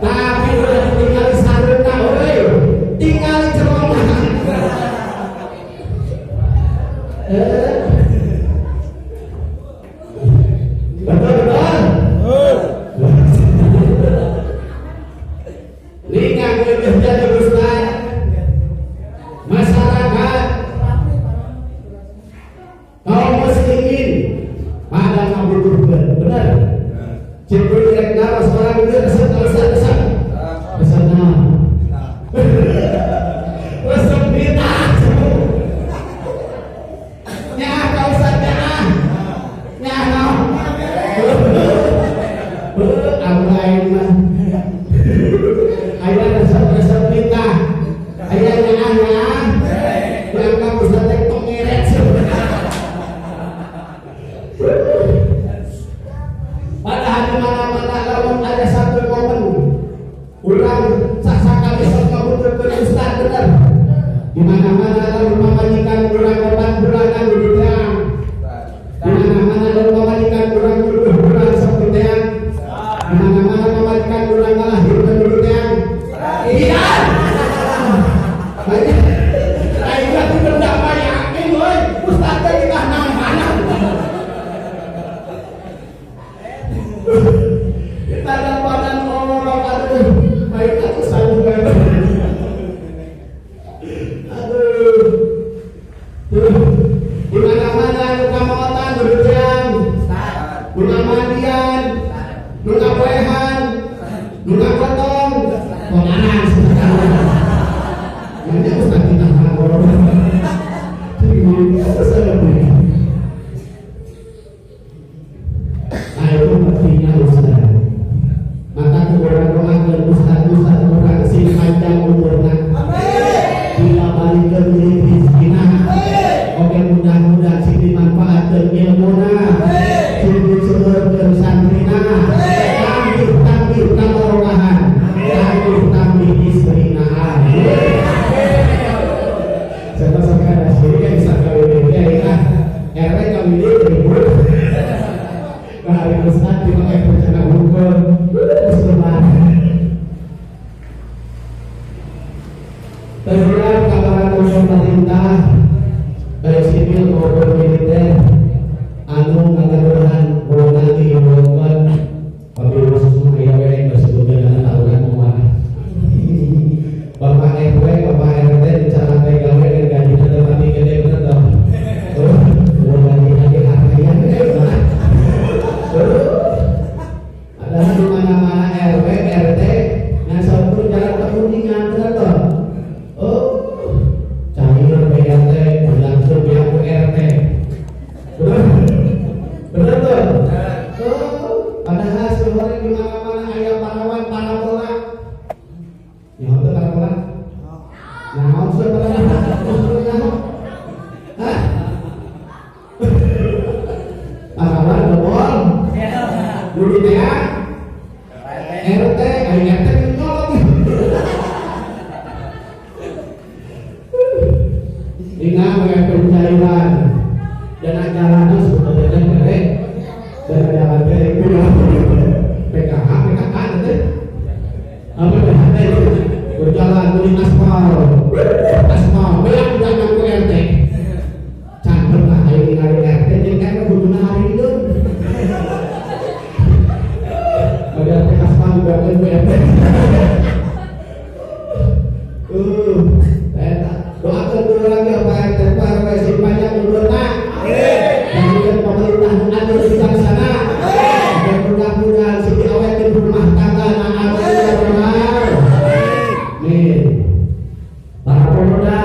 Tapi udah tinggal saruna, tinggal jadi Ustaz. Masyarakat kaum muslimin pada ngabuburit, benar? Cipuy rekna seorang itu resep. Resep kita. Ya kau saja. Ya kau. Amai mah. Ayah resep kita. Ayah jangan. Yang kamu sudah pengeret. Padahal di mana-mana kalau ada satu momen ulang sakali membutuhkan Ustaz, benar. Di mana-mana kalau memajikan ulang obat bulanan dunia. Di mana-mana kalau memajikan ulang bulan seperti yang. Di mana-mana memajikan ulang lahir dunia. Iya. Ayah itu berdamai yakin, boy. Ustaz kita mana? Kita dapat orang aduh, baik aku sambungan. Aduh, di mana-mana luka mautan berjalan, luka mandian, luka wehan, luka potong, penganan. Ini Ustaz kita ngomong. Jadi apa lebih? Ayo artinya Ustaz. Maka orang doakan Ustaz orang sing panjang umurna. Bila balik ke rezekinya. Oke, mudah-mudahan sing dimanfaatkeun ilmuna. Sing diseureurkeun santrina. Tambih kabarokahan. Tambih istrina. Sama-sama sih kan bisa kawin ya. RW kami ribut. Hari Ustaz dipakai rencana hukum Musliman. Terlihat kabaran pemerintah baik sipil maupun militer anu ngadadohan wewenang ieukeun pabrik khusus aya we disebut dengan tahunan moal. Bapak RW, Bapak RT bicara teh gawe dan gajina teh pati gede bener toh. Gaji harganya gede. Adalah di mana-mana RW, RT, yang satu jalan kemudian betul. Oh, cair BRT, berlangsung yang RT. Benar tuh. Oh, padahal sebenarnya di mana-mana ayah parawan, parabola. Yang itu parabola. Nah, maksud parabola. Hah? Parawan bobol. Dulu dia RT, RT nyolot. Ingat pencairan dan acara itu sebenarnya kerek dan jalan kerek itu PKH itu apa itu berjalan di aspal banyak jangan ke RT campur lah ayo tinggal RT jadi kan kebutuhan hari itu ada aspal juga kan RT doakan dulu lagi apa yang terbaik simpannya berdoa dan pemerintah ada di sana dan mudah-mudahan sini awet di rumah tangga anak benar nih para pemuda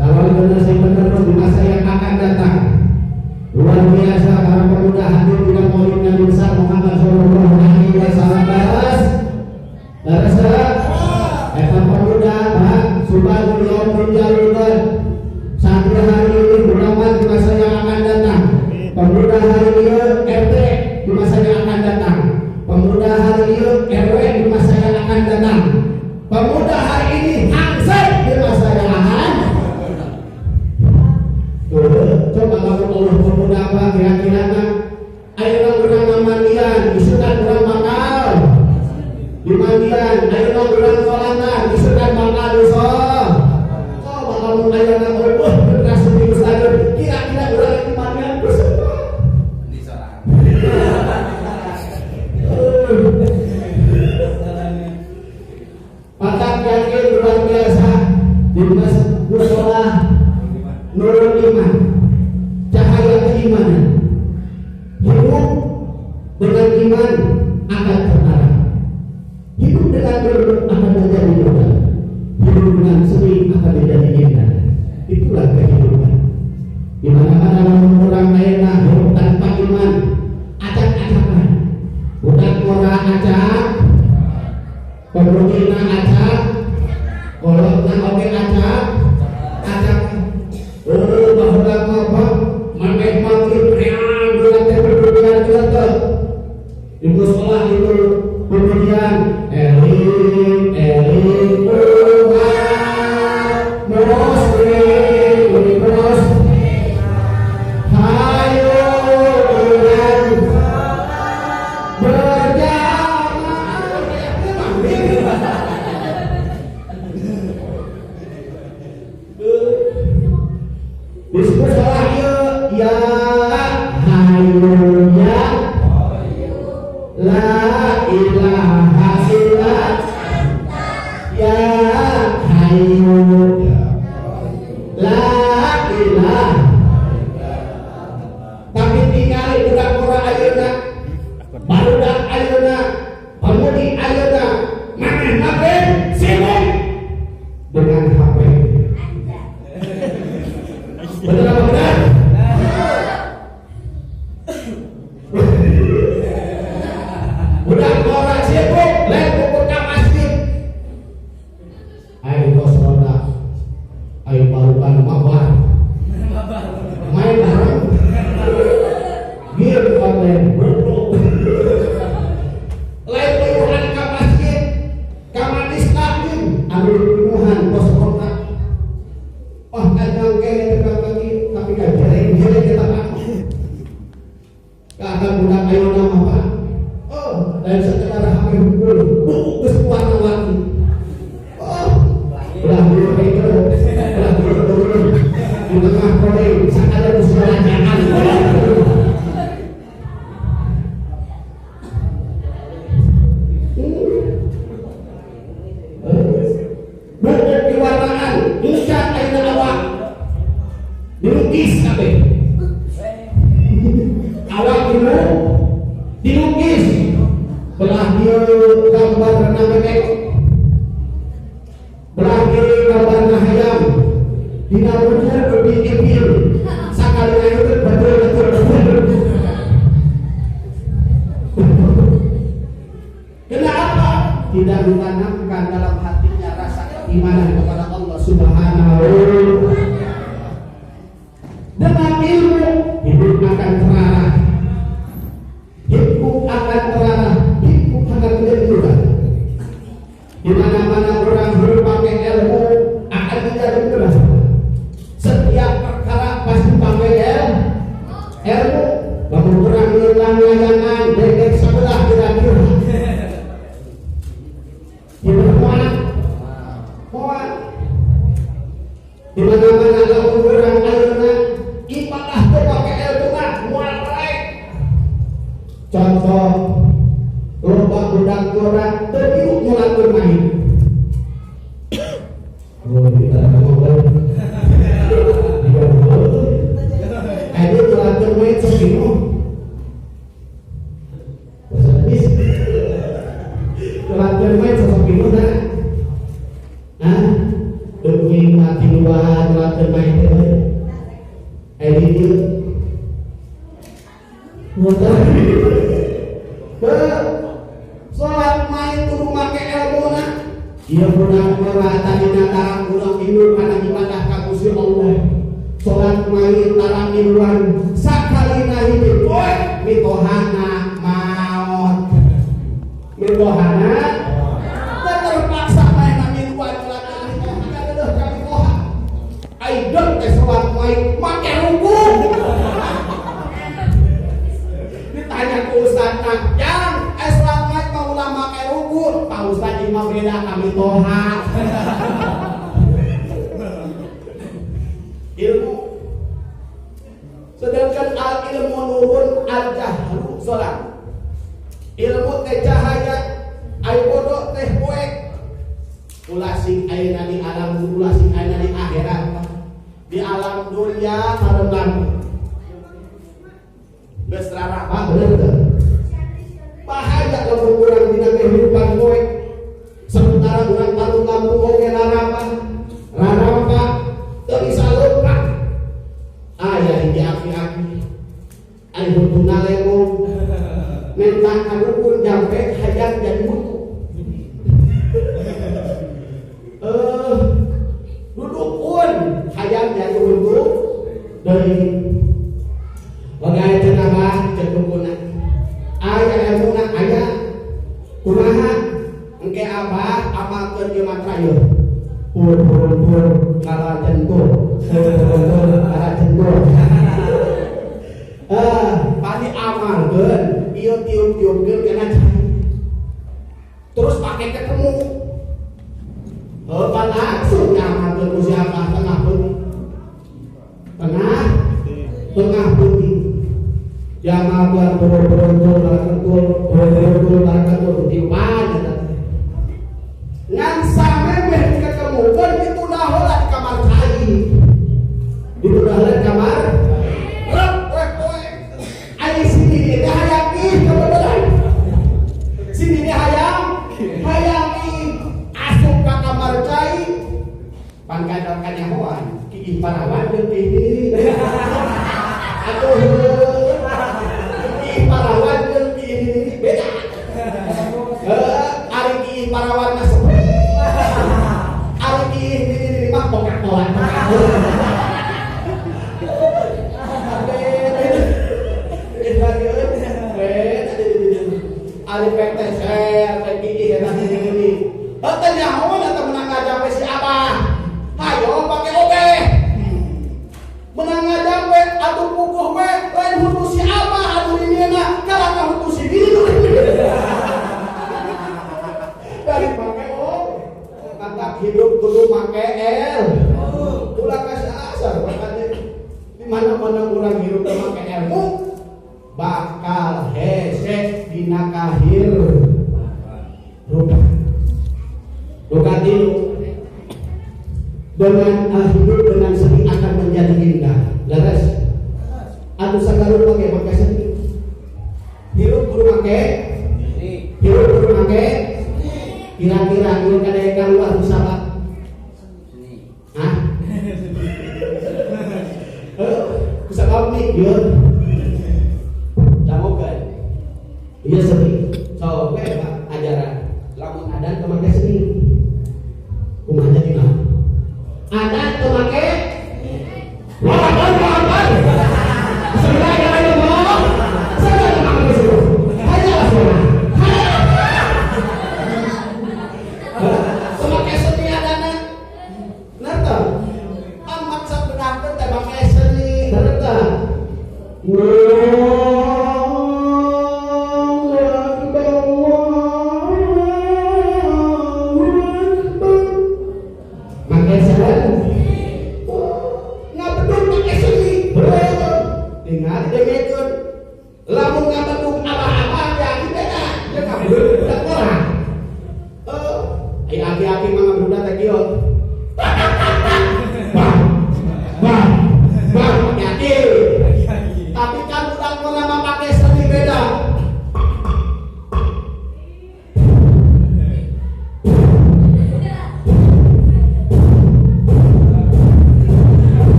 calon generasi penerus di masa yang akan datang luar biasa para pemuda hadir di Maulid Nabi besar Muhammad Sallallahu Alaihi Wasallam baras pemuda Subhan beliau menjalurkan santri hari ini beramal di masa yang akan datang. Pemuda hari ini RT di masa yang akan datang. Pemuda hari ini RW di masa yang akan datang. Pemuda hari ini Hansel di masa yakin luar biasa di musola nurul iman, cahaya keimanan. Hidup dengan iman akan terarah. Hidup dengan ilmu akan menjadi mudah. Hidup dengan seni akan menjadi indah. Itulah kehidupan. Di mana-mana orang lainlah hidup tanpa iman, acak-acakan. Budak murah acak, pembunuhnya acak, kolotnya oke acak, acak. Oh, bahwa apa? Makai makin real bulan terberdulian juga. Di musola itu kemudian elit dilukis kabeh. Awak dulu dilukis. Belah dia gambar namek. Belah kiri gambar hayam. Dina bener berpikir sakali itu betul. Kenapa tidak ditanamkan dalam hatinya rasa keimanan kepada Allah Subhanahu wa Ta'ala? Dengan ilmu hidup akan terarah, hidup akan terarah, hidup akan menjadi mudah. Di mana-mana orang berpakai ilmu akan menjadi mudah. Setiap perkara pasti pakai ilmu. Kamu kurang hilang layangan dedek sebelah kira-kira. Hidup muat. Di mana-mana kamu kurang ayunan. Ibadah itu pakai ilmu mual baik. Contoh lomba budak orang terhidup nyolatur main. Kita ngomong ini nyolatur main sepino. Nyolatur main sepino dah. Demi mati luar nyolatur main itu. Itu sholat main kudu make ilmu na. Dia budak murah tadi tarang ulang hidup karena ibadah ka Gusti Allah. Sholat main tarang hidupan sakalina hidup poe mitohana maut. Mitohana terpaksa main hidupan sholat hidup kami Tuhan. Aidon ke sholat main make ruku. Ditanya ke ustazna, yang selamat mau ulama make ruku. Pak ustaz imam beda kami toha. Ilmu. Sedangkan al ilmu nurun al jahlu sholat. Ilmu teh cahaya, ai bodoh teh poek. Ulah ulah sing ayeuna di alam ulah sing ayeuna di akhirat. Di alam dunia sareng geus rarapa bener. Bahaya lamun urang dina kehidupan poek. Sementara urang patung lampu oge rarapa teu bisa lompat. Aya hiji aki-aki anu hutuna lemong mentang kadukun jampe hayang jadi mutu. Dudukun hayang jadi mutu dari bagai cenah cekukuna aya emuna aya kumaha engke abah amalkeun ieu mantra ieu pun kala centur kala centur pasti amalkeun ieu tiup-tiupkeun kana terus pakai ketemu pan langsung amalkeun ku siapa tengah putih jamal buat boro-boro baraketul di mana ngan samemeh ketemukeun itu dahola di kamar cai di kamar rep poe ai sini teh hayang ih kebetulan sini teh hayang asup ka kamar cai pan kadang kanyahoan ki parawan deung ini atuh parawan jeung ini beda. Ari ki parawan mah sepi. Ari ki ini mah pokak-pokak. Ari peteser kayak gini eta ini. Heuh nyaho eta menang ngajampe si Abah. Hayo pake obeh. Menang ngajampe atuh puguh we lain hutu si Abah atuh diniana kalana hutu si diri. Dari pake kata hidup kudu make el. Ulah kasih asar makanya di mana-mana urang hidup make ilmu bakal hesek dina kahir rupa tilu dengan hidup dengan seni akan menjadi indah. Leres anu sagaru pakai seni hidup kudu make kira-kira ieu kadaya kaluar ku sabab hah ku sabab nih ieu damokeun ieu seni sok we Pak ajaran lamun adan teu make seni kumaha jadi mah adan teu make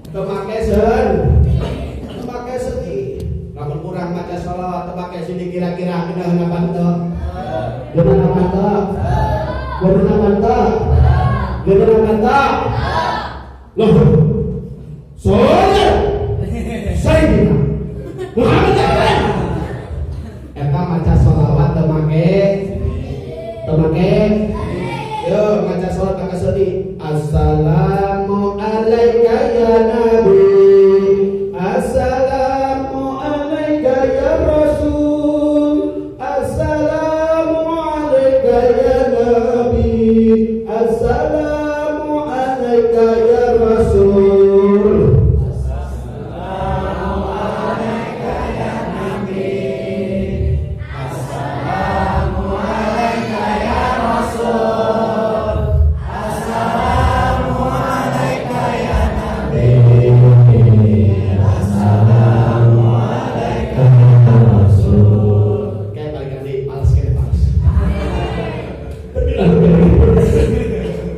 Teu make seni, lamun urang maca salat teu make kayak sini kira-kira kita apa tuh? Guna apa tuh? Guna apa tuh? Guna apa tuh? Loh, soalnya saya Muhammad Jalan. Eta maca sholawat temake. Yo maca sholawat kakak sedih. Assalamu alaika ya Nabi. Assalamu alaika ya Rasul. Assalamu alaika ya Nabi. Assalamu alaika ya Rasul. Assalamu alaika ya Nabi. Assalamu alaika ya Rasul. Assalamu alaika ya Nabi. Assalamu alaika ya Rasul. Kayak balik ganti palas kene palas.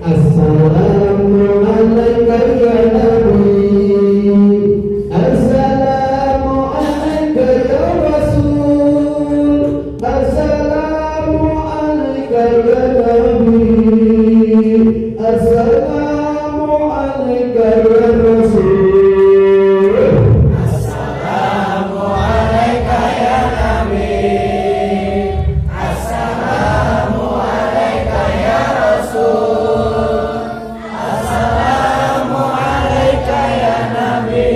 Assalamu alaika ya Nabi. Assalamu alaika ya Rasul. Assalamu alaika ya Nabi. Assalamu alaika ya Rasul. Assalamu alaika ya Nabi. Assalamu alaika ya Rasul. Assalamu alaika ya Nabi.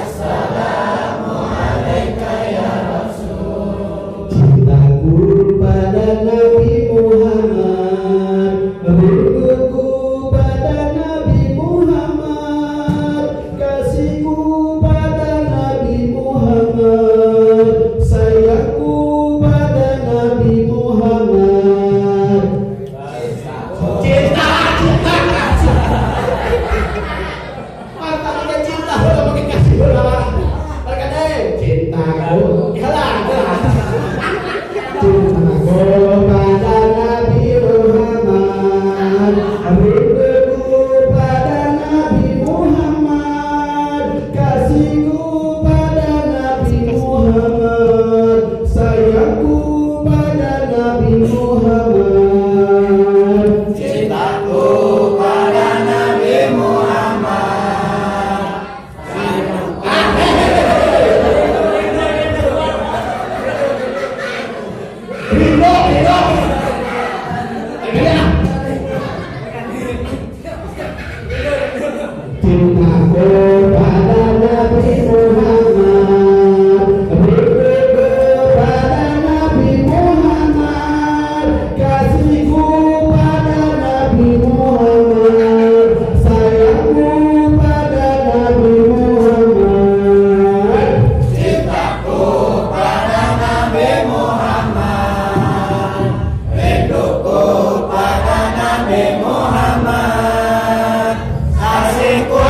Assalamu alaika ya Rasul. Cintaku pada Nabi Muhammad, rinduku pada Nabi Muhammad, kasihku pada Nabi Muhammad, sayangku pada Nabi Muhammad. Cinta. Mata kita cinta, udah makin kasih udah. Mereka deh, cintaku. Halah. Cintaku pada Nabi Muhammad, rinduku pada Nabi Muhammad, kasihku pada Nabi Muhammad, sayangku pada Nabi Muhammad. Cintaku pada Nabi Muhammad. Rindu. Cintaku pada Nabi Muhammad, rinduku pada Nabi Muhammad, kasihku pada Nabi Muhammad, sayangku pada Nabi Muhammad. Cintaku pada Nabi Muhammad, rinduku pada Nabi Muhammad, kasihku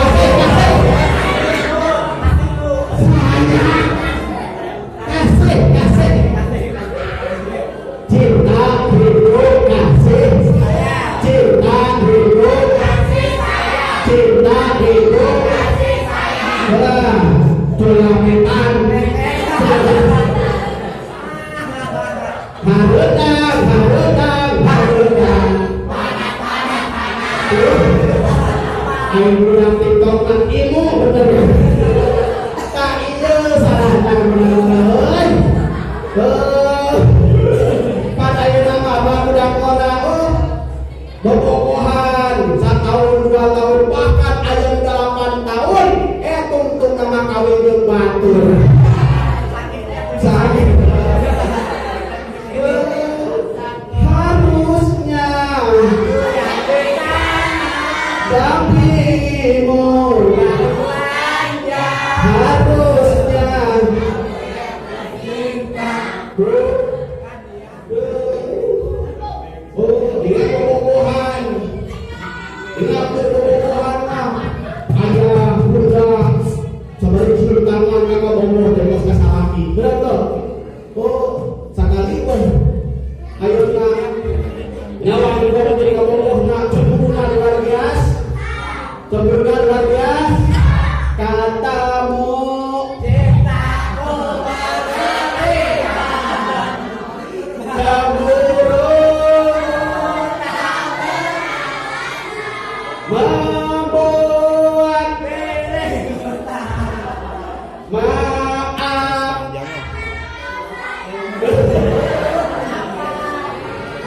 cinta hidup kasih, cinta hidup kasih, cinta hidup kasih sayang. Tulamitan harudang. Ayo bilang tiktokan ilmu bener. Tak iya salah nang bener. Pada yang nama abang udah kona bobogohan 1 tahun 2 tahun bahkan ayam 8 tahun tungtung nama kawin jeung batur sakit. Harusnya dapimu harusnya ingat bobogohan mah ayah udah sabari suruh tangan kakak boboh dari kasaraki bener tuh. Sakali pun ayo nyawa boboh jadi boboh nak cemburu luar biasa katamu cintaku pada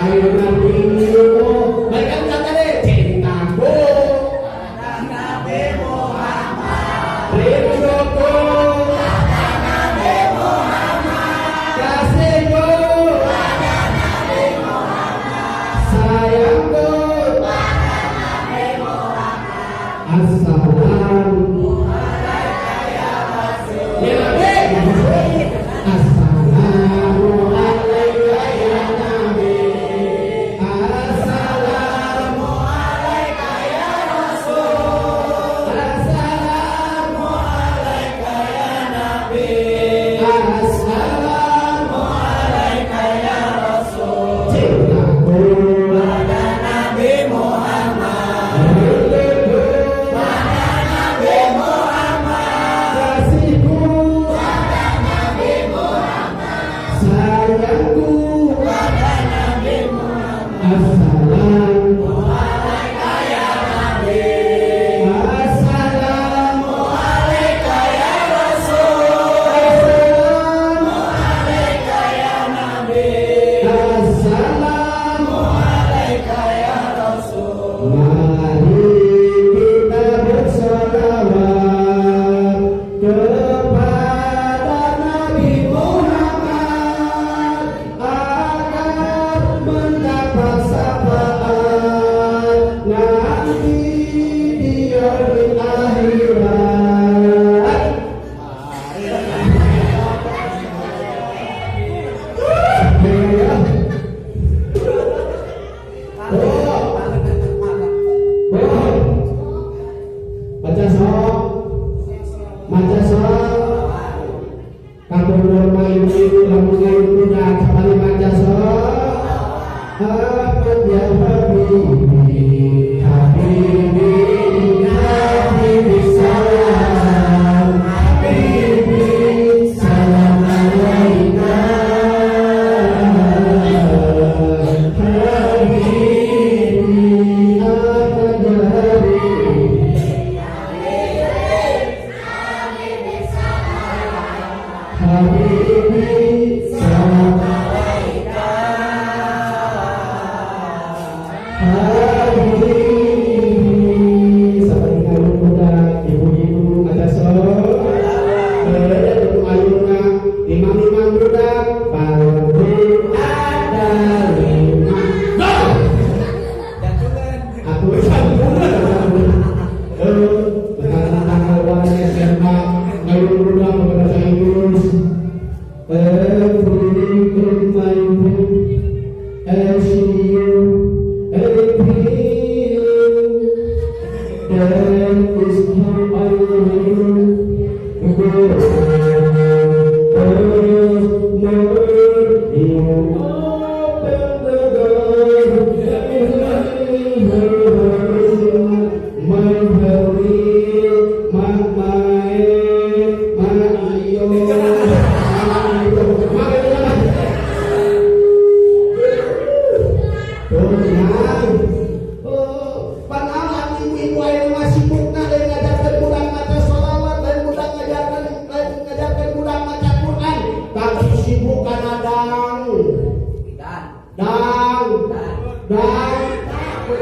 ayo nabi mereka kata deh cintaku Nabi Muhammad rinduku Nabi Muhammad kasihku Nabi Muhammad sayangku Nabi Muhammad assalamu alaika ya Rasul ya Nabi assalamu alaika ya Nabi assalamu alaika ya Rasul assalamu alaika ya Nabi assalamu alaika ya Rasul cintaku pada Nabi Muhammad rinduku pada Nabi Muhammad kasihku pada Nabi Muhammad sayangku pada Nabi Muhammad assalamu alaika ya Nabi assalamu alaika ya Rasul assalamu alaika ya Nabi assalamu alaika ya Rasul mari kita bersolawat kepada Nabi Muhammad agar mendapat syafaat nanti di yaumil akhirat. Baca sok, baca sok. Kamu normal ibu lamun ngayu kuda kapali baca sok. Ahmad ya Habibi, Habibi, Habibi salam, Habibi salam alaika, Habibi Ahmad ya Habibi. Habibi salam alaika Habibi sampai dengan budak ibu-ibu ada sok untuk ayuna imam-imam budak pasti ada lima aku tentang warna SMA ngayun budak bahasa Inggris everything in my room as you everything that is how I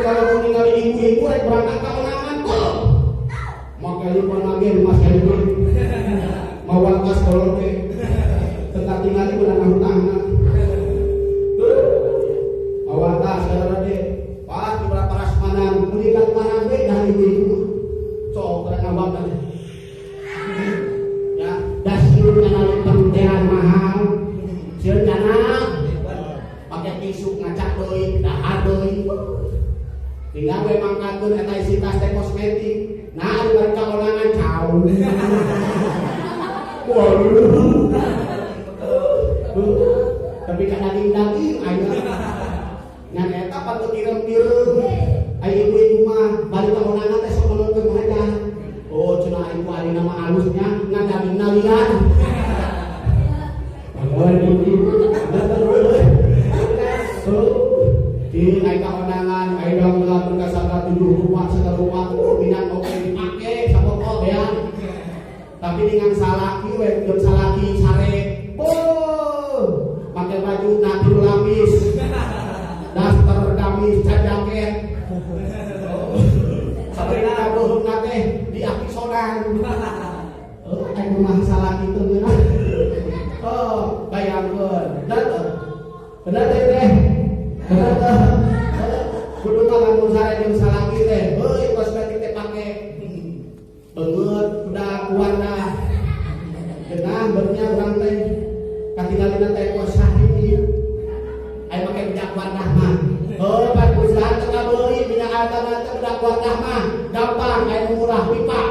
kalau meninggal ibu-ibu berangkat ke ulangan tuh makanya lagi mas Helmi mau wakas kolor ke tetap tinggal di udah tangan mau wakas saudara deh pas di berapa rasmanan meninggal mana beda ibu-ibu so terang abang ya dasir nanarik penteran mahal sir nana pakai tisu ngacak doi dahar doi tinggal memang katun eta isi tas teh kosmetik nah di balik kaulangan jauh waduh tapi kan daging-daging aja ngan eta patut direm-direm ayo ibu-ibu mah balik kaulangan teh sok menonton aja oh cenah ibu ari nama halusnya ngan dagingna liar ibu-ibu di aika kondangan aida mula berkasaka 7 rupa seterupa minat oke dipake sapoko ya tapi dengan salaki we salaki sare pakai baju nabi lapis daster gamis jaket sabrina dohum nate di aki sodan aku mah salah gitu bayangkeun bener teh kudu mah lamun sare jeung salaki teh heuy kosmetik teh pake beungeut udah kuwarna geunah beurnya urang teh katinggalina teh kos sahih aya make minyak warna mah pan perusahaan teu ngabeuli minyak altana teh udah warna mah gampang aya murah pipa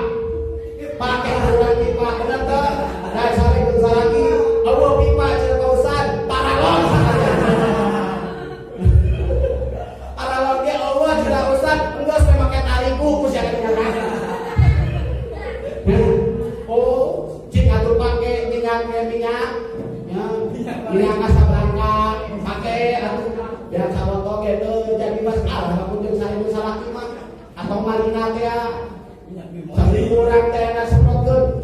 pake urang pipa bener teh da sare jeung salaki eueuh pipa cenah pausan paralon minyak asa berangkat pakai atuh biar sawoto gitu jadi masalah aku jeung sare salaki mah atau marina teh sambil kurang teh na semprotkeun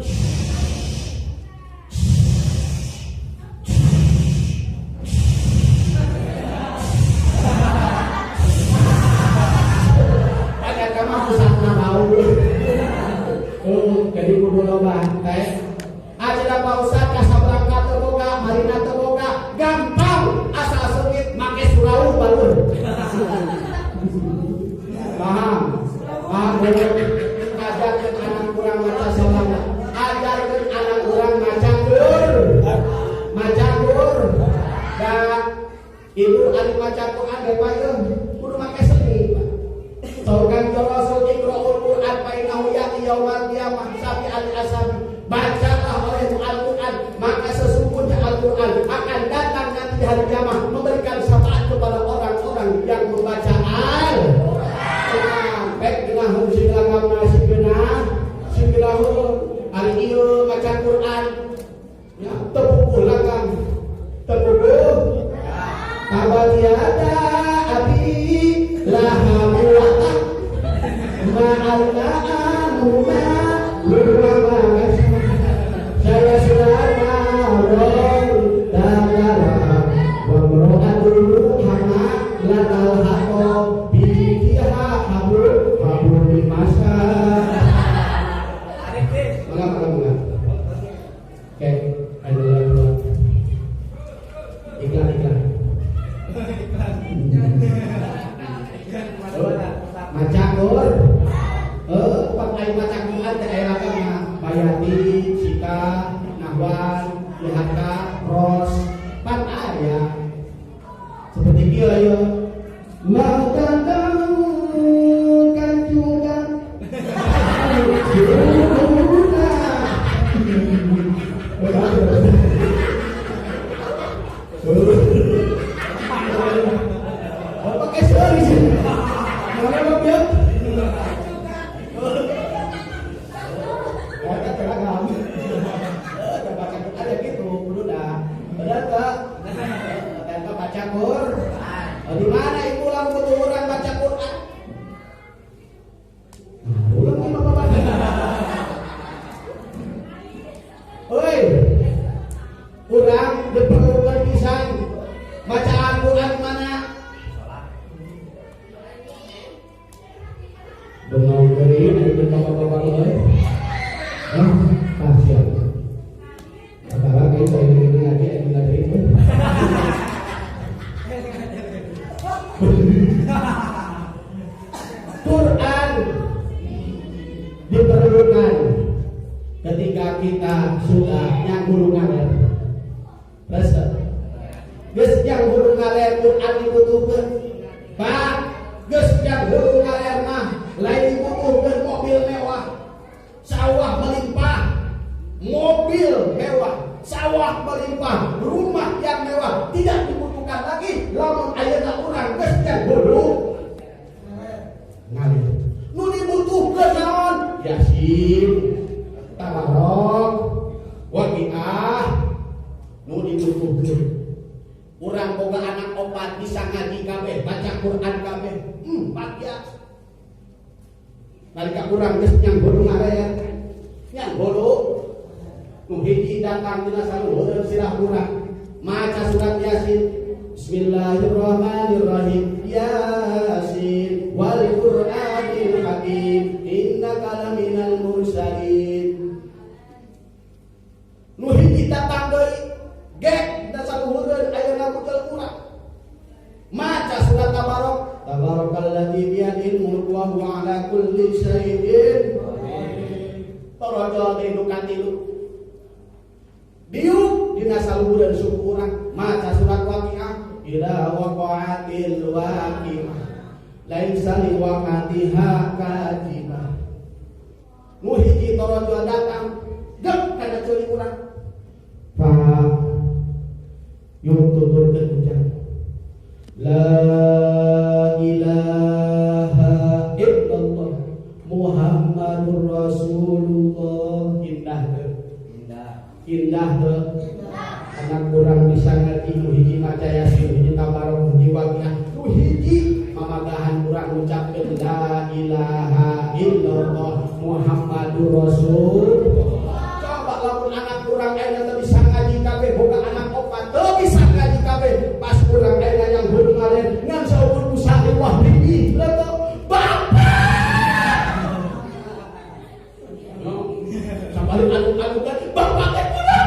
ada kamar pusatna bau jadi kudu loba teh aja Pak Ustaz ka saberangkat teu boga marina teu boga gampang asal seungit make surau balur paham ajarkeun anak urang maca salam ajarkeun anak urang maca gur da ibu ari maca Quran ge payeuh kudu make seni Sorgan jorosul ikra'ul Quran fa innahu ya'ti yaumal qiyamah sabi al-asabi bacalah olehmu Al-Quran maka sesungguhnya Al-Quran akan datang nanti di hari kiamat memberikan syafaat kepada orang-orang yang membaca Al-Quran. Baik genahun sigelanggamna sigelahun hari ieu maca Quran ya tepuk ulangan tepuk kabadiada abi lahabuata ma'alna'anu saya sudah marong dagara wamro'atul hama latal hako bidiha habur di masa Mengapa oke ada iklan maca Qur pakai maca Quran teh aya agama bayati sika nahwan IHK ros pan aya seperti kieu aya mautandang kancugan pakai sorry sih mana mobil ada gitu kudu dah bener tak dan baca Quran di mana ibu ulang kudu urang baca Quran ulang apa baca oi urang diperlukan pisan baca Al-Quran mana bengong deui anu bapak-bapak euy siap sekarang kita ini ngaji itu Quran diperlukan ketika kita sudah yang guru ngaler rasa geus yang guru ngaler Quran dibutuhkeun Pak geus yang guru ngaler mah lain dibutuhkeun mobil mewah sawah melimpah mobil mewah sawah melimpah rumah yang mewah tidak dibutuhkan lagi lamun ayeuna urang geus can hulu ngalir nu dibutuhkeun naon Yasin Tabarok Waqiah nu dibutuhkeun urang boga anak opat bisa ngaji kabeh baca Quran kabeh ya nalika urang geus nyang hulu ngaler nyang hulu nu hiji datang dina saluheureun sirah urang maca surat Yasin Bismillahirrahmanirrahim. Yasin wal Qur'anil Hakim innaka laminal mursalin. Nu hiji datang deui gek da saluhureun ayeuna butel Qur'an. Maca surat Tabarokalladzi biyadihil mulku wa huwa ala kulli syai'in torojo di nukatilu diuk dina saluhureun syukuran maca surat Waqiah ila waqa'atil waqi'ah laisa liwaqatiha kadhibah. Nu hiji torojo datang gek kana ceuli urang fa yung tuturkeun hujan la ilaha illallah Muhammadur Rasulullah. Indah anak kurang bisa ngerti nu hiji maca Yasin hiji Tabarok hiji Waqiah nu hiji mamagahan kurang ngucapkeun la ilaha illallah Muhammadur Rasulullah. Coba lamun anak kurang aya teu bisa ngaji kabeh boga anak opat teu bisa ngaji kabeh pas kurang aya yang heureung ngalen ngan saueur usaha wah bibi leuh bapak sabari anu kan bapak teh kunaon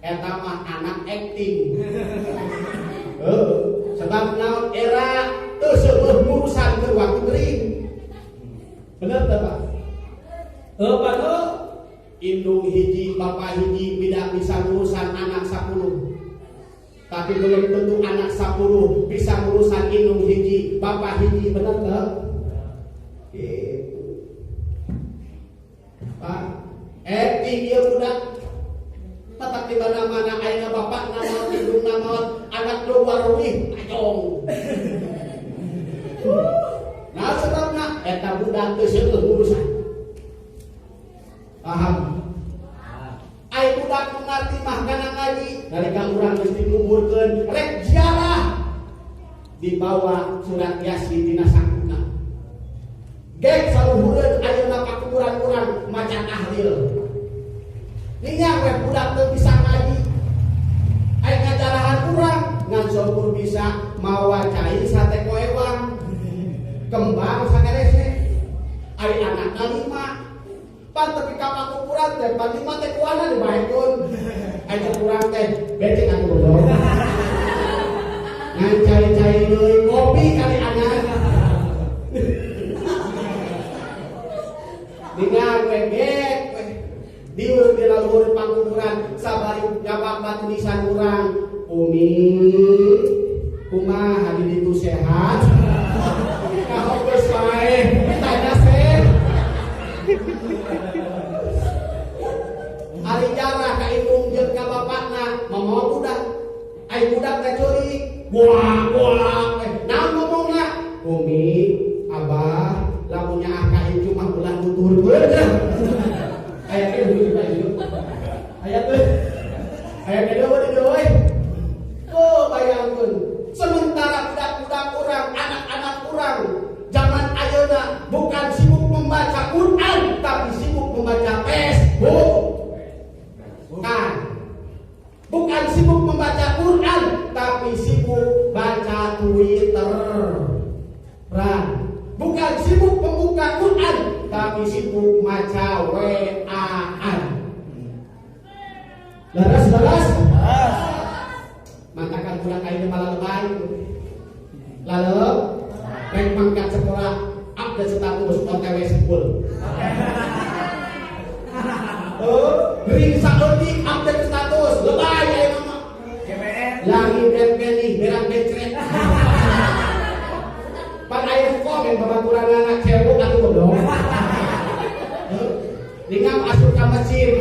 eta mah anak acting sebab naon era teu seueuh ngurusan keur waktu gering bener teh Pak padahal indung hiji bapak hiji tidak bisa ngurusan anak 10 tapi belum tentu anak 10 bisa ngurusan indung hiji bapak hiji bener teh gitu Pak acting ieu budak tetap di mana-mana ayeuna bapak naon indung naon anak do warwih ajong nah sebabna eta budak teu seueuh ngurusan paham ai budak nu ngarti mah kana ngaji nalika urang geus dikumpulkeun rek ziarah dibawa surat Yasin dina sakuna gek saluhureun ayeuna ka kuburan urang maca tahlil nya we budak teu bisa ngaji ai ngajarahan urang ngan syukur bisa mawacai sate koewang kembang sakarese ai anakna 5 pan tepi ka kuburan teh pan 5 teh kuana dibaekeun ai kurang teh becek atuh bodoh ngan cai-cai deui kopi kali anak dengan wegek diur di laluhur pangkuburan sabari nyabak batu nisan urang umi kumaha di ditu sehat kalau geus wae tanya seh ari jarah ka indung jeung ka bapakna momo budak ai budak teh ceurik buak naon ngomongna umi abah lamun nyaah ka incu mah ulah nuturkeun aya teh hulu itu aya teh euy oh bayangkeun sementara budak-budak urang anak-anak urang zaman ayeuna bukan sibuk membaca Quran tapi sibuk membaca Facebook bukan sibuk membaca Quran tapi sibuk baca Twitter bukan sibuk membuka Quran tapi sibuk maca WA-an. Laras matakan budak ayeuna malah lebay lalu rek mangkat sekolah update status OTW school gering saeutik update status lebay ayeuna mah lagi beli berang becret pan aya komen babaturan anak cewek atuh bodoh Lingam asup ka masjid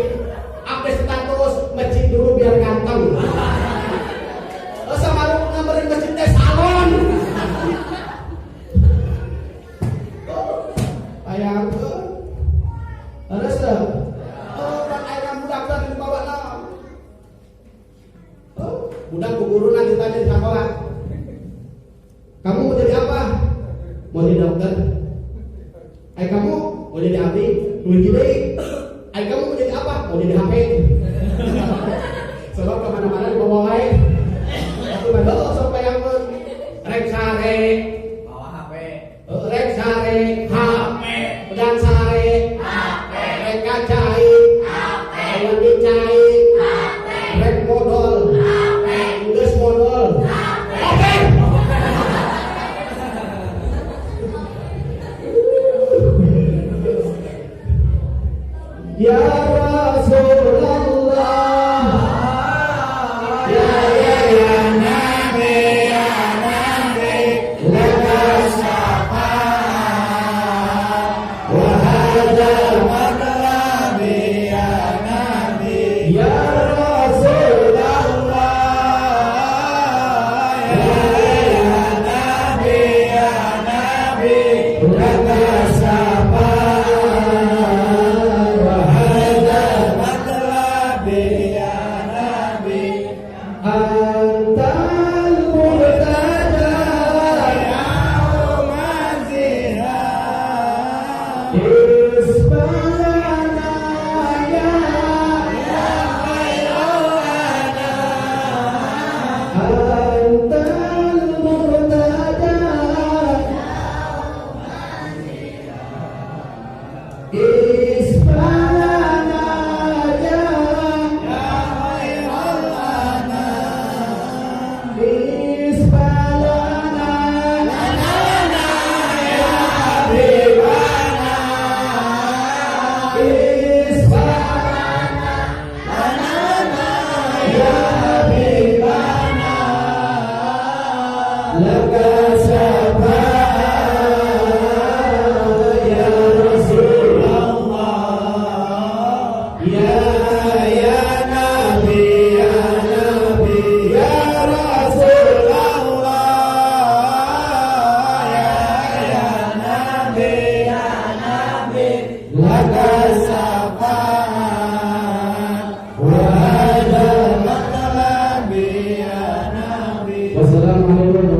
update status masjid dulu biar ganteng samaru ngamberin masjid teh salon ayang terus kan aya budak teh dibawa naon budak guguruna ditanya di sekolah kamu mau jadi apa mau jadi dokter kamu mau jadi abdi duit gede kamu mau jadi apa mau jadi HP sebab kemana-mana dibawa wae Antal murtada yauma zina isbalana ya khairana antal murtada isbalana ya Wassalamualaikum